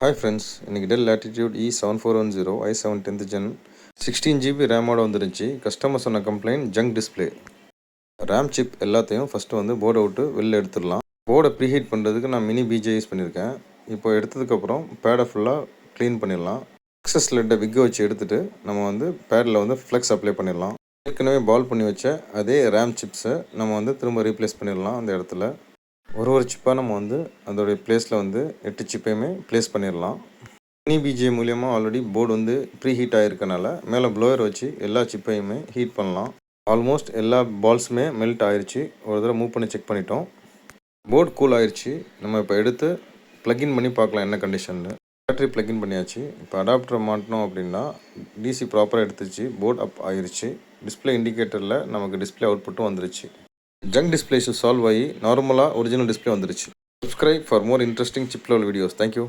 Hi friends, இன்றைக்கி Dell latitude E7410 i7 10th gen 16 GB ரேமோட வந்துருந்துச்சு. கஸ்டமர் சொன்ன complaint junk display. RAM chip எல்லாத்தையும் ஃபஸ்ட்டு வந்து போர்டை விட்டு வெளில எடுத்துடலாம். போர்டை ப்ரீஹீட் பண்ணுறதுக்கு நான் மினி பிஜே யூஸ் பண்ணியிருக்கேன். இப்போ எடுத்ததுக்கப்புறம் பேடை ஃபுல்லாக க்ளீன் பண்ணிடலாம். எக்ஸஸ் லெட்டை விக்கை வச்சு எடுத்துகிட்டு நம்ம வந்து பேடில் வந்து ஃப்ளெக்ஸ் அப்ளை பண்ணிடலாம். ஏற்கனவே பால் பண்ணி வச்ச அதே ரேம் சிப்ஸை நம்ம வந்து திரும்ப ரீப்ளேஸ் பண்ணிடலாம். அந்த இடத்துல ஒரு சிப்பாக நம்ம வந்து அதோடைய ப்ளேஸில் வந்து 8 சிப்பையுமே ப்ளேஸ் பண்ணிடலாம். மினி பிஜே மூலியமாக ஆல்ரெடி போர்டு வந்து ப்ரீ ஹீட் ஆகிருக்கனால மேலே ப்ளோயர் வச்சு எல்லா சிப்பையுமே ஹீட் பண்ணலாம். ஆல்மோஸ்ட் எல்லா பால்ஸுமே மெல்ட் ஆயிடுச்சு. ஒரு தடவை மூவ் பண்ணி செக் பண்ணிட்டோம். போர்டு கூல் ஆயிடுச்சு. நம்ம இப்போ எடுத்து ப்ளக்இன் பண்ணி பார்க்கலாம் என்ன கண்டிஷன்னு. பேட்டரி ப்ளக்இன் பண்ணியாச்சு. இப்போ அடாப்டரை மாட்டினோம் அப்படின்னா டிசி ப்ராப்பராக எடுத்துச்சு. போர்டு அப் ஆயிடுச்சு. டிஸ்பிளே இண்டிகேட்டரில் நமக்கு டிஸ்பிளே அவுட்புட்டும் வந்துருச்சு. ஜங்க் டிஸ்பிளே இஷ்யூ சால்வ் ஆகி நார்மலாக ஒரிஜினல் டிஸ்பிளே வந்துருச்சு. Subscribe for more interesting chip level videos. Thank you.